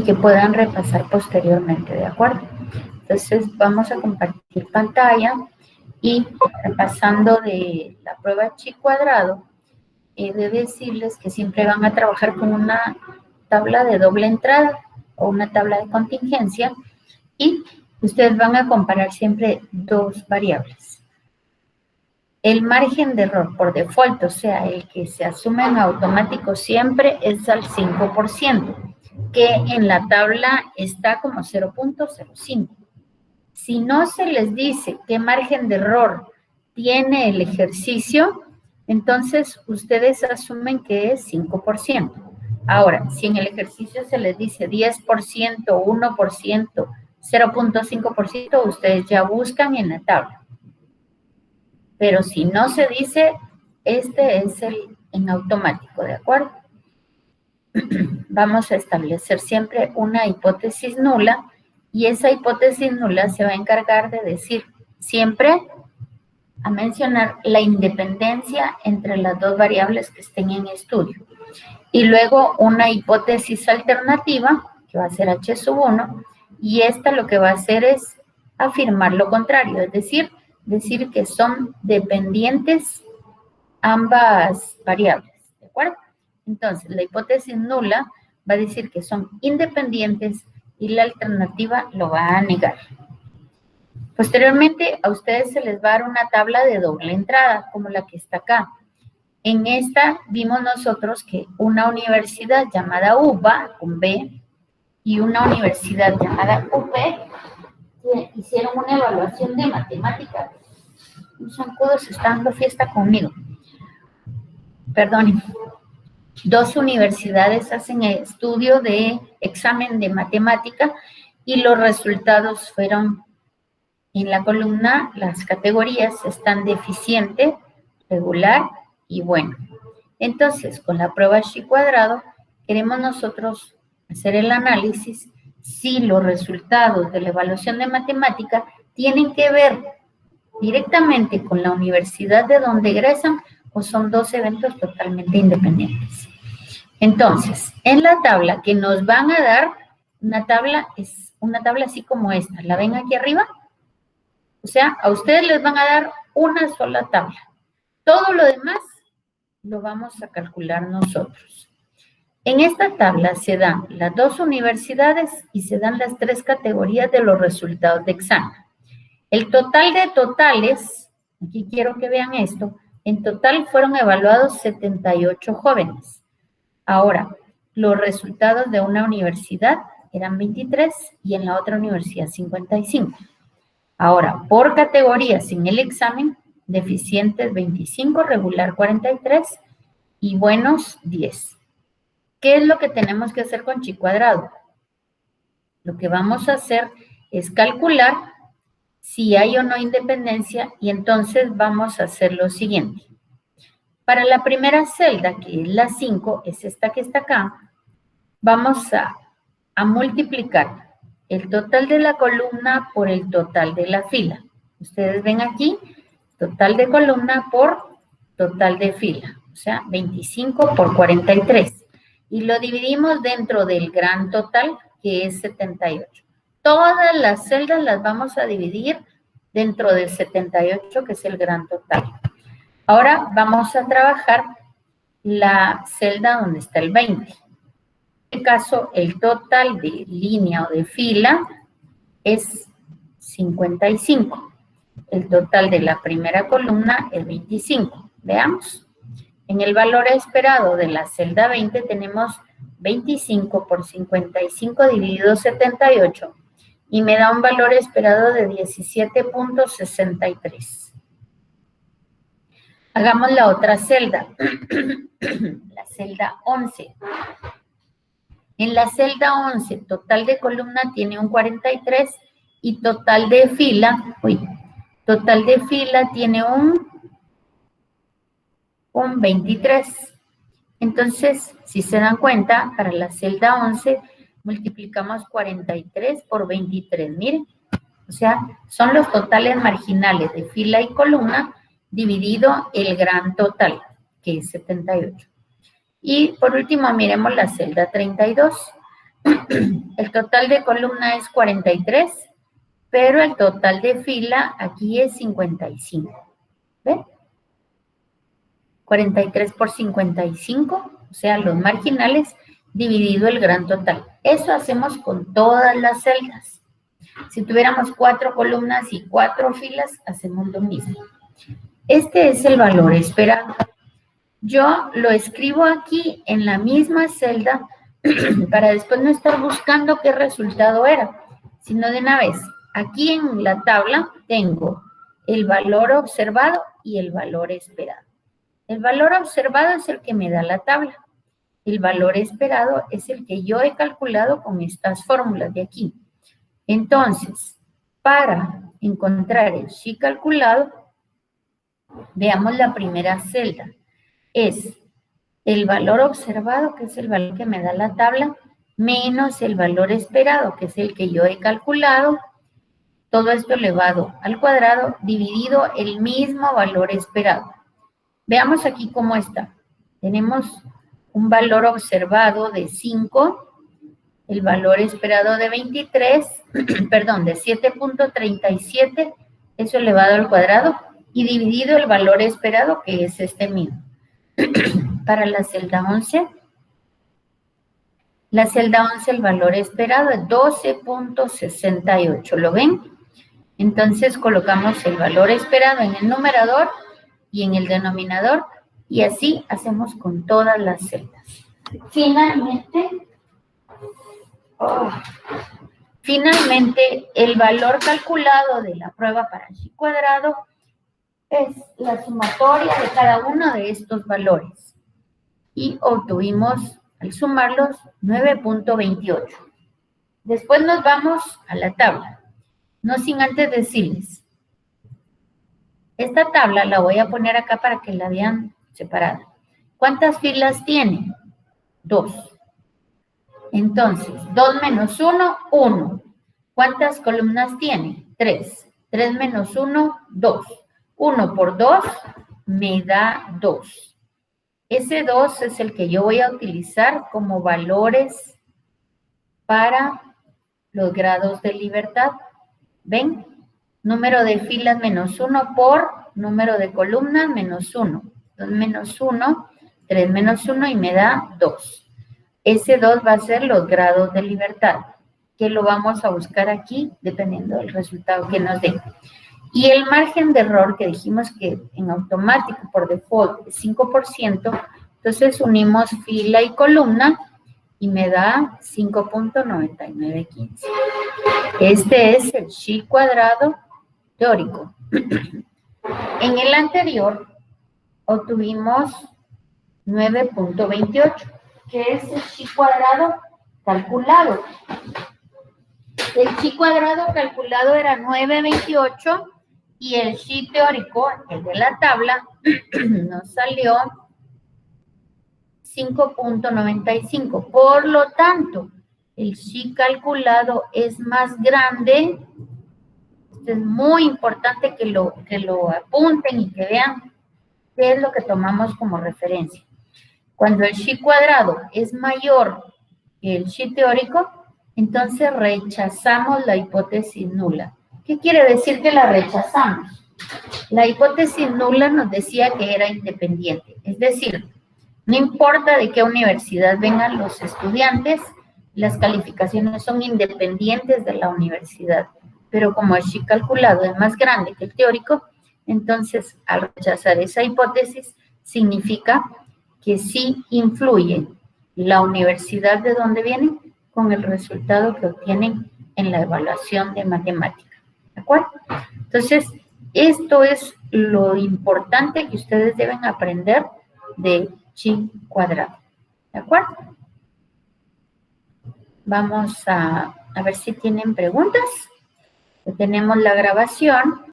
que puedan repasar posteriormente, ¿de acuerdo? Entonces vamos a compartir pantalla y repasando de la prueba chi cuadrado, he de decirles que siempre van a trabajar con una tabla de doble entrada o una tabla de contingencia y ustedes van a comparar siempre dos variables. El margen de error por default, o sea, el que se asume en automático siempre es al 5%, que en la tabla está como 0.05. Si no se les dice qué margen de error tiene el ejercicio, entonces ustedes asumen que es 5%. Ahora, si en el ejercicio se les dice 10%, 1%, 0.5%, ustedes ya buscan en la tabla. Pero si no se dice, este es el en automático, ¿de acuerdo? Vamos a establecer siempre una hipótesis nula y esa hipótesis nula se va a encargar de decir siempre a mencionar la independencia entre las dos variables que estén en estudio. Y luego una hipótesis alternativa, que va a ser H sub 1, y esta lo que va a hacer es afirmar lo contrario, es decir que son dependientes ambas variables, ¿de acuerdo? Entonces, la hipótesis nula va a decir que son independientes y la alternativa lo va a negar. Posteriormente, a ustedes se les va a dar una tabla de doble entrada, como la que está acá. En esta vimos nosotros que una universidad llamada UBA, con B, y una universidad llamada UP, que hicieron una evaluación de matemáticas. Un zancudo se está dando fiesta conmigo. Perdonen. Dos universidades hacen estudio de examen de matemática y los resultados fueron en la columna, las categorías están deficiente, regular y bueno. Entonces, con la prueba chi cuadrado, queremos nosotros hacer el análisis si los resultados de la evaluación de matemática tienen que ver directamente con la universidad de donde egresan o son dos eventos totalmente independientes. Entonces, en la tabla que nos van a dar, una tabla es una tabla así como esta. ¿La ven aquí arriba? O sea, a ustedes les van a dar una sola tabla. Todo lo demás lo vamos a calcular nosotros. En esta tabla se dan las dos universidades y se dan las tres categorías de los resultados de examen. El total de totales, aquí quiero que vean esto, en total fueron evaluados 78 jóvenes. Ahora, los resultados de una universidad eran 23 y en la otra universidad 55. Ahora, por categorías en el examen, deficientes 25, regular 43 y buenos 10. ¿Qué es lo que tenemos que hacer con chi cuadrado? Lo que vamos a hacer es calcular si hay o no independencia y entonces vamos a hacer lo siguiente. Para la primera celda, que es la 5, es esta que está acá, vamos a multiplicar el total de la columna por el total de la fila. Ustedes ven aquí, total de columna por total de fila, o sea, 25 por 43. Y lo dividimos dentro del gran total, que es 78. Todas las celdas las vamos a dividir dentro del 78, que es el gran total. Ahora vamos a trabajar la celda donde está el 20. En este caso, el total de línea o de fila es 55. El total de la primera columna es 25. Veamos. En el valor esperado de la celda 20 tenemos 25 por 55 dividido 78 y me da un valor esperado de 17.63. Hagamos la otra celda, la celda 11. En la celda 11, total de columna tiene un 43 y total de fila, tiene un 23. Entonces, si se dan cuenta, para la celda 11 multiplicamos 43 por 23, miren. O sea, son los totales marginales de fila y columna dividido el gran total, que es 78. Y por último, miremos la celda 32. El total de columna es 43, pero el total de fila aquí es 55. ¿Ven? 43 por 55, o sea, los marginales, dividido el gran total. Eso hacemos con todas las celdas. Si tuviéramos 4 columnas y 4 filas, hacemos lo mismo. Este es el valor esperado. Yo lo escribo aquí en la misma celda para después no estar buscando qué resultado era, sino de una vez. Aquí en la tabla tengo el valor observado y el valor esperado. El valor observado es el que me da la tabla. El valor esperado es el que yo he calculado con estas fórmulas de aquí. Entonces, para encontrar el chi calculado, veamos la primera celda. Es el valor observado, que es el valor que me da la tabla, menos el valor esperado, que es el que yo he calculado, todo esto elevado al cuadrado, dividido el mismo valor esperado. Veamos aquí cómo está. Tenemos un valor observado de 5, el valor esperado de 23, perdón, de 7.37, eso elevado al cuadrado, y dividido el valor esperado, que es este mismo. Para la celda 11, el valor esperado es 12.68, ¿lo ven? Entonces colocamos el valor esperado en el numerador y en el denominador, y así hacemos con todas las celdas. Finalmente, el valor calculado de la prueba para chi cuadrado es la sumatoria de cada uno de estos valores. Y obtuvimos, al sumarlos, 9.28. Después nos vamos a la tabla. No sin antes decirles, esta tabla la voy a poner acá para que la vean separada. ¿Cuántas filas tiene? 2. Entonces, 2 menos 1, 1. ¿Cuántas columnas tiene? 3. 3 menos 1, 2. 1 por 2 me da 2. Ese 2 es el que yo voy a utilizar como valores para los grados de libertad. ¿Ven? Número de filas menos 1 por número de columnas menos 1. 2 menos 1, 3 menos 1 y me da 2. Ese 2 va a ser los grados de libertad, que lo vamos a buscar aquí dependiendo del resultado que nos dé. Y el margen de error que dijimos que en automático por default es 5%, entonces unimos fila y columna y me da 5.9915. Este es el chi cuadrado teórico. En el anterior obtuvimos 9.28, que es el chi cuadrado calculado. El chi cuadrado calculado era 9.28 y el chi teórico, el de la tabla, nos salió 5.95. Por lo tanto, el chi calculado es más grande. Esto es muy importante que lo apunten y que vean qué es lo que tomamos como referencia. Cuando el chi cuadrado es mayor que el chi teórico, entonces rechazamos la hipótesis nula. ¿Qué quiere decir que la rechazamos? La hipótesis nula nos decía que era independiente. Es decir, no importa de qué universidad vengan los estudiantes, las calificaciones son independientes de la universidad. Pero como el chi calculado es más grande que el teórico, entonces al rechazar esa hipótesis significa que sí influye la universidad de donde vienen con el resultado que obtienen en la evaluación de matemática. ¿De acuerdo? Entonces, esto es lo importante que ustedes deben aprender de chi cuadrado. ¿De acuerdo? Vamos a ver si tienen preguntas. Tenemos la grabación.